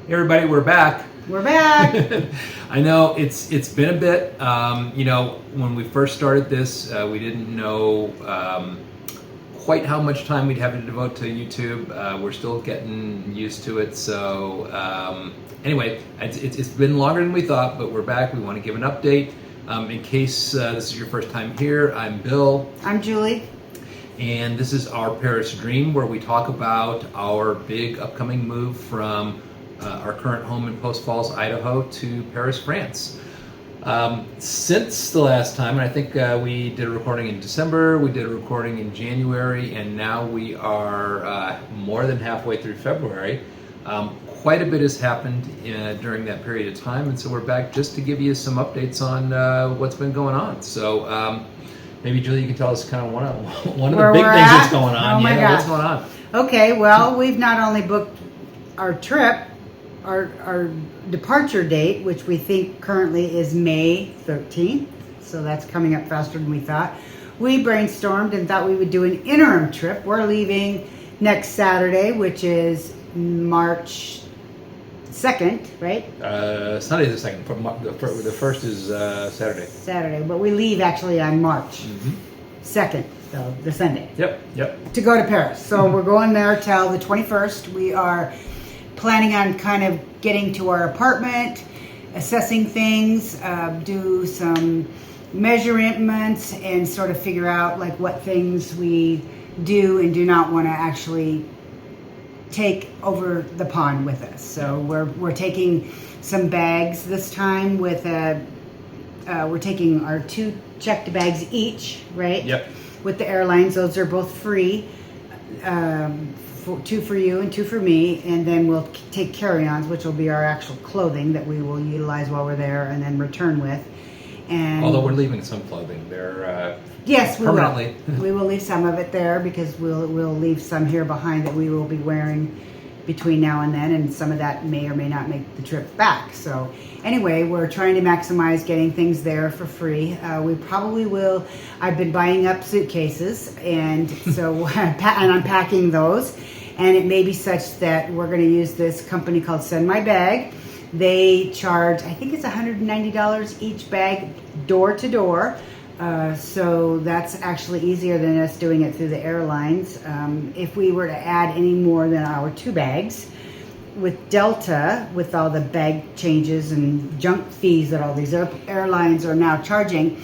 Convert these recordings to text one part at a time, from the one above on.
Hey everybody, we're back. We're back. I know it's been a bit. When we first started this, we didn't know quite how much time we'd have to devote to YouTube. We're still getting used to it. So anyway, it's been longer than we thought, but we're back. We want to give an update. In case this is your first time here, I'm Bill. I'm Julie. And this is our Paris Dream, where we talk about our big upcoming move from our current home in Post Falls, Idaho, to Paris, France. Since the last time, and I think we did a recording in December, we did a recording in January, and now we are more than halfway through February. Quite a bit has happened during that period of time, and so we're back just to give you some updates on what's been going on. So maybe Julie, you can tell us kind of one of the big things that's going on. Oh my gosh. What's going on? Okay, well, we've not only booked our trip, our departure date, which we think currently is May 13th, so that's coming up faster than we thought. We brainstormed and thought we would do an interim trip. We're leaving next Saturday, which is March 2nd, right? Sunday the 2nd. The first is Saturday. Saturday, but we leave actually on March 2nd, so the Sunday. Yep. To go to Paris. So we're going there till the 21st. We are planning on kind of getting to our apartment, assessing things, do some measurements, and sort of figure out like what things we do and do not want to actually take over the pond with us. So we're taking some bags this time with we're taking our 2 checked bags each, right? Yep. With the airlines, those are both free. 2 for you and 2 for me, and then we'll take carry-ons, which will be our actual clothing that we will utilize while we're there and then return with. And Although we're leaving some clothing, they're yes, permanently. We will leave some of it there because we'll leave some here behind that we will be wearing between now and then, and some of that may or may not make the trip back. So anyway, we're trying to maximize getting things there for free. We probably will. I've been buying up suitcases, and so and unpacking those. And it may be such that we're going to use this company called Send My Bag. They charge, I think it's $190 each bag, door to door. So that's actually easier than us doing it through the airlines. If we were to add any more than our 2 bags, with Delta, with all the bag changes and junk fees that all these airlines are now charging,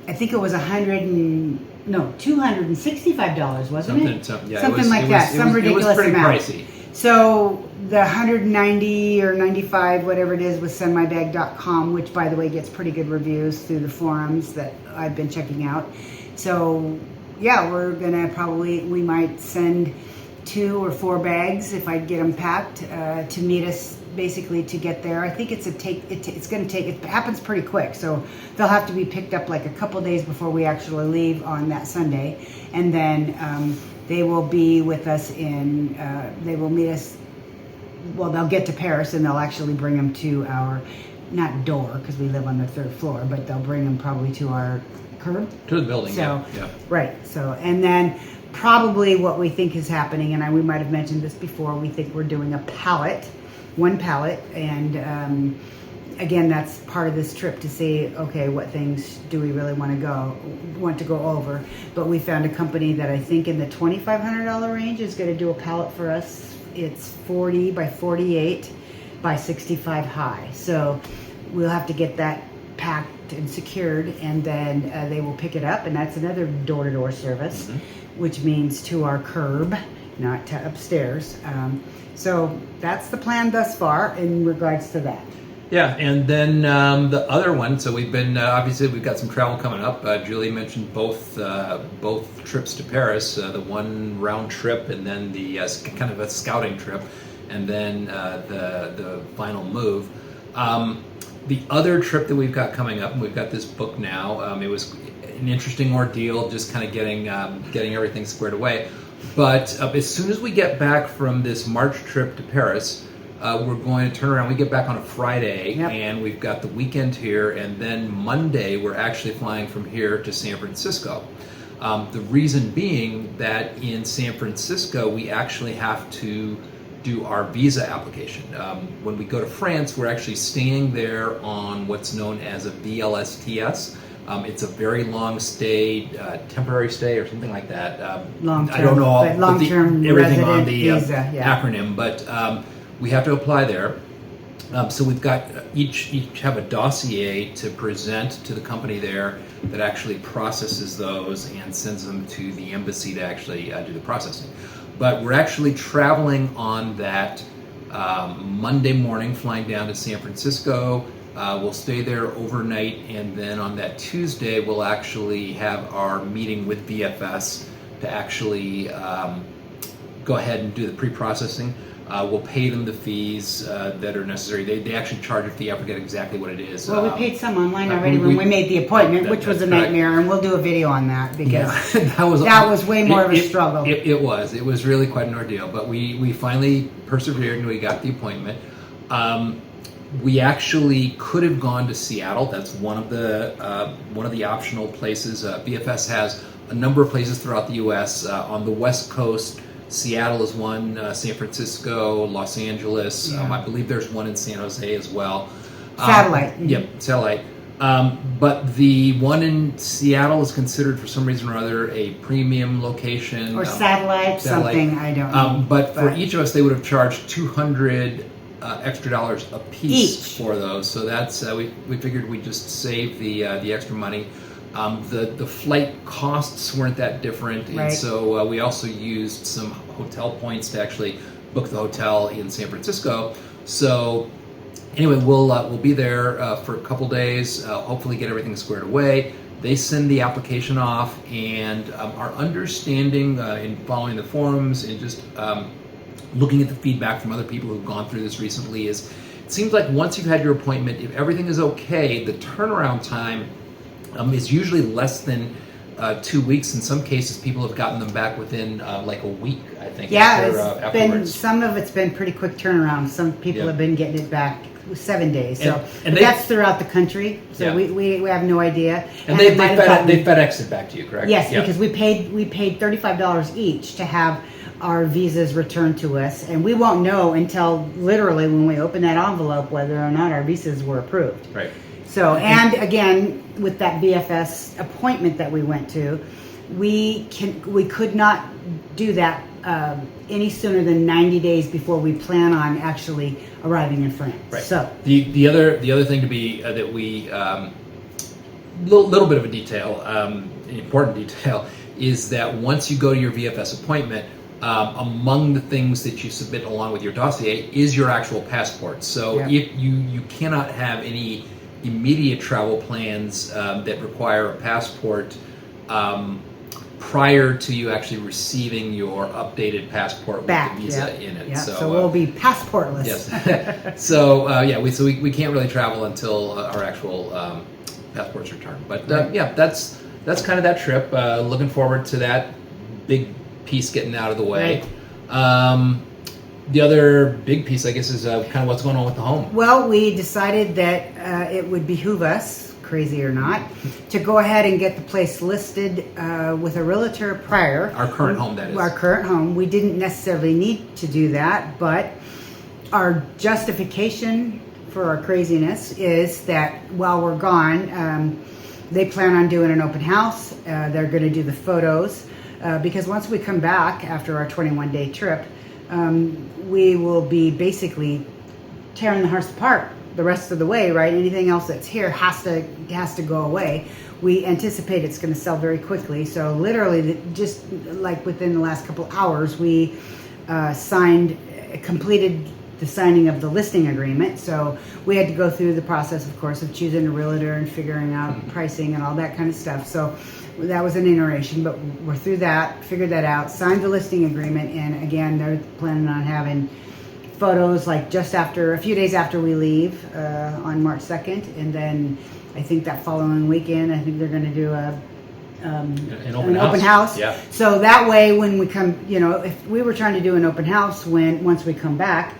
I think it was $265, wasn't it? Something like that. Some ridiculous amount. It was pretty pricey. So the 190 or 95, whatever it is, with sendmybag.com, which by the way gets pretty good reviews through the forums that I've been checking out. So yeah, we're gonna we might send 2 or 4 bags if I get them packed to meet us basically to get there. I think it happens pretty quick, so they'll have to be picked up like a couple days before we actually leave on that Sunday, and then they will be with us they will meet us, well, they'll get to Paris and they'll actually bring them to our, not door because we live on the 3rd floor, but they'll bring them probably to our curb. To the building, yeah. Right, so, and then probably what we think is happening, and we might have mentioned this before, we think we're doing one pallet, and again, that's part of this trip to see, okay, what things do we really want to go over. But we found a company that I think in the $2,500 range is going to do a pallet for us. It's 40 by 48 by 65 high. So we'll have to get that packed and secured, and then they will pick it up, and that's another door-to-door service, which means to our curb, not to upstairs. So that's the plan thus far in regards to that. Yeah, and then the other one, so we've been, obviously we've got some travel coming up. Julie mentioned both trips to Paris, the one round trip and then the kind of a scouting trip, and then the final move. The other trip that we've got coming up, and we've got this book now, it was an interesting ordeal, just kind of getting everything squared away. But as soon as we get back from this March trip to Paris, we're going to turn around. We get back on a Friday, and we've got the weekend here, and then Monday we're actually flying from here to San Francisco. The reason being that in San Francisco we actually have to do our visa application. When we go to France, we're actually staying there on what's known as a VLSTS. It's a very long stay, temporary stay or something like that. Long-term, I don't know all but long-term everything on resident the visa, yeah. acronym, but we have to apply there. So we've got each have a dossier to present to the company there that actually processes those and sends them to the embassy to actually do the processing. But we're actually traveling on that Monday morning, flying down to San Francisco. We'll stay there overnight, and then on that Tuesday, we'll actually have our meeting with VFS to actually go ahead and do the pre-processing. We'll pay them the fees that are necessary. They actually charge a fee. I forget exactly what it is. Well, we paid some online already when we made the appointment, which was a nightmare, and we'll do a video on that because that was way more of a struggle. It was really quite an ordeal, but we finally persevered and we got the appointment. We actually could have gone to Seattle. That's one of the optional places. VFS has a number of places throughout the U.S. On the West Coast, Seattle is one, San Francisco, Los Angeles. Yeah. I believe there's one in San Jose as well. Satellite. Yep, satellite. But the one in Seattle is considered for some reason or other a premium location. Or satellite, something, I don't know. But for each of us, they would have charged $200 extra dollars a piece for those. So that's we figured we'd just save the extra money. The flight costs weren't that different, and so we also used some hotel points to actually book the hotel in San Francisco. So anyway, we'll be there for a couple days. Hopefully, get everything squared away. They send the application off, and our understanding in following the forums and just looking at the feedback from other people who've gone through this recently is, it seems like once you've had your appointment, if everything is okay, the turnaround time is usually less than 2 weeks. In some cases, people have gotten them back within like a week, I think. Yeah, afterwards. some of it's been pretty quick turnaround. Some people have been getting it back 7 days. So and that's throughout the country. So we have no idea. And they FedExed it back to you, correct? Yes, because we paid $35 each to have our visas returned to us, and we won't know until literally when we open that envelope whether or not our visas were approved. Right. So, and again, with that VFS appointment that we went to, we could not do that any sooner than 90 days before we plan on actually arriving in France. Right. So the other thing to be that we little bit of a detail, an important detail, is that once you go to your VFS appointment, among the things that you submit along with your dossier is your actual passport. So if you cannot have any immediate travel plans that require a passport prior to you actually receiving your updated passport with the visa in it. Yeah. So we'll be passportless. Yes. So we can't really travel until our actual passport's returned. But that's kind of that trip. Looking forward to that big piece getting out of the way. Right. The other big piece, I guess, is kind of what's going on with the home. Well, we decided that it would behoove us, crazy or not, to go ahead and get the place listed with a realtor prior. Our current home, that is. Our current home. We didn't necessarily need to do that, but our justification for our craziness is that while we're gone, they plan on doing an open house. They're going to do the photos because once we come back after our 21-day trip, we will be basically tearing the house apart the rest of the way, right? Anything else that's here has to go away. We anticipate it's going to sell very quickly. So literally, just like within the last couple hours, we completed the signing of the listing agreement. So we had to go through the process, of course, of choosing a realtor and figuring out pricing and all that kind of stuff. So that was an iteration, but we're through that, figured that out, signed the listing agreement, and again, they're planning on having photos like a few days after we leave on March 2nd, and then I think that following weekend, I think they're going to do an open house. Yeah. So that way, when we come, if we were trying to do an open house once we come back,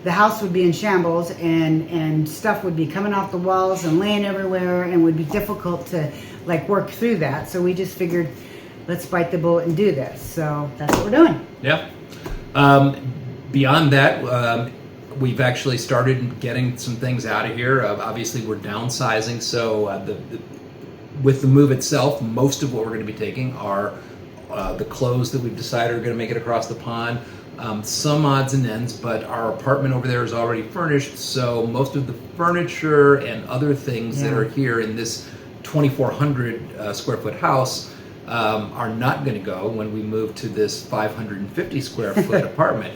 the house would be in shambles and stuff would be coming off the walls and laying everywhere, and would be difficult to work through that. So we just figured, let's bite the bullet and do this. So that's what we're doing. Yeah. Beyond that, we've actually started getting some things out of here. Obviously, we're downsizing, so with the move itself, most of what we're going to be taking are the clothes that we've decided are going to make it across the pond. Some odds and ends, but our apartment over there is already furnished, so most of the furniture and other things that are here in this 2,400 square foot house are not going to go when we move to this 550 square foot apartment.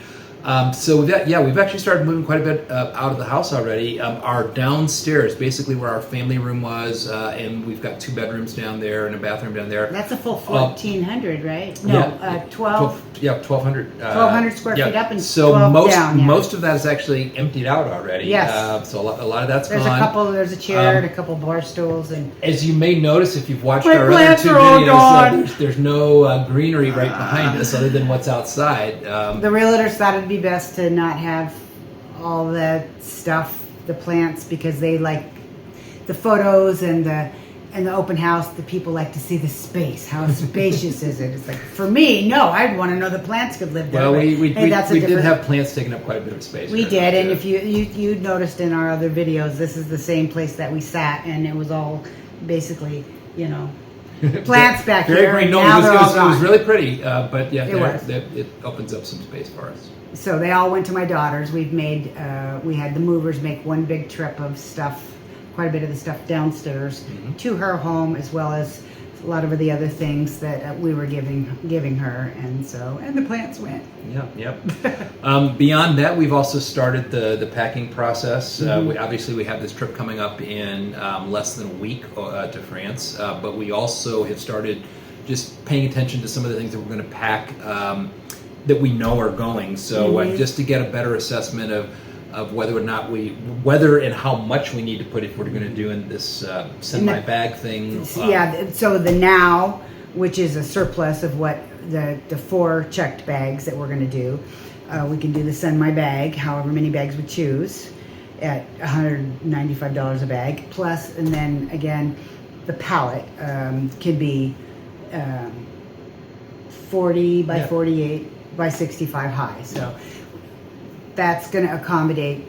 So we've actually started moving quite a bit out of the house already. Our downstairs, basically where our family room was, and we've got 2 bedrooms down there and a bathroom down there. That's a full 1,400, right? No, 12. 1,200. 1,200 square feet up and so 12 down. Yeah. most of that is actually emptied out already. Yes. So a lot of that's There's gone. there's a chair and a couple bar stools, and as you may notice if you've watched my our other plants 2 are all gone. videos, there's no greenery right behind us other than what's outside. the realtors thought it'd be best to not have all that stuff, the plants, because they like the photos and the open house. The people like to see the space. How spacious is it? It's like, for me, no, I'd want to know the plants could live there. Well, but, we hey, that's a did different- have plants taking up quite a bit of space. We here. did, and if you noticed in our other videos, this is the same place that we sat, and it was all basically, plants back Very here. green. And No, now it they're all was gone. really pretty, but yeah, was. it opens up some space for us. So they all went to my daughter's. We had the movers make one big trip of stuff, quite a bit of the stuff downstairs to her home, as well as a lot of the other things that we were giving her, and the plants went. Yep. Beyond that, we've also started the packing process. We have this trip coming up in less than a week to France, but we also have started just paying attention to some of the things that we're going to pack that we know are going. So just to get a better assessment of whether or not whether and how much we need to put if we're going to do in this send my bag thing. So the now, which is a surplus of what the 4 checked bags that we're going to do, we can do the send my bag, however many bags we choose, at $195 a bag. Plus, and then again, the pallet can be 40 by 48 by 65 high. So that's going to accommodate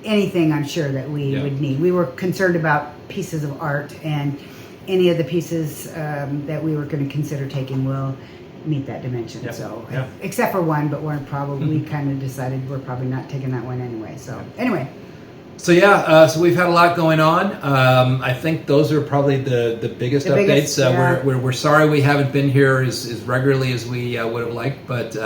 anything, I'm sure, that we would need. We were concerned about pieces of art, and any of the pieces that we were going to consider taking will meet that dimension. Except for one, but we're probably we kind of decided we're probably not taking that one anyway. So so we've had a lot going on. I think those are probably the biggest updates. We're sorry we haven't been here as regularly as we would have liked, but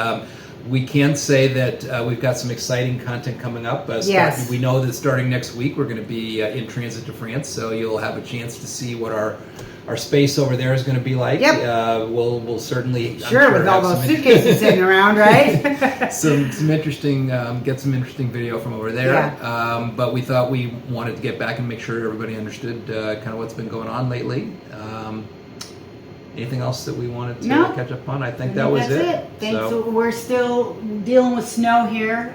we can say that we've got some exciting content coming up. Yes. We know that starting next week we're going to be in transit to France, so you'll have a chance to see what our space over there is going to be like. Yep. We'll certainly sure with all those suitcases sitting around, right? some interesting get some interesting video from over there. Yeah. But we thought we wanted to get back and make sure everybody understood kind of what's been going on lately. Anything else that we wanted to catch up on? I think that was it. Thanks. So we're still dealing with snow here,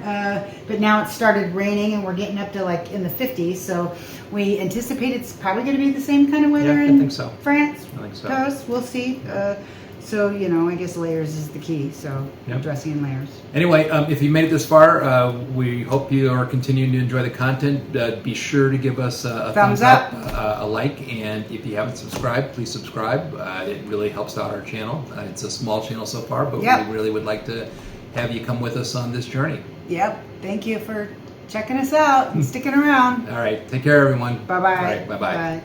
but now it started raining and we're getting up to like in the 50s. So we anticipate it's probably going to be the same kind of weather in France. I think so. Coast. We'll see. So, I guess layers is the key. So dressing in layers. Anyway, if you made it this far, we hope you are continuing to enjoy the content. Be sure to give us a thumbs up, a like, and if you haven't subscribed, please subscribe. It really helps out our channel. It's a small channel so far, but we really would like to have you come with us on this journey. Yep. Thank you for checking us out and sticking around. All right. Take care, everyone. Bye-bye. All right. Bye-bye. Bye.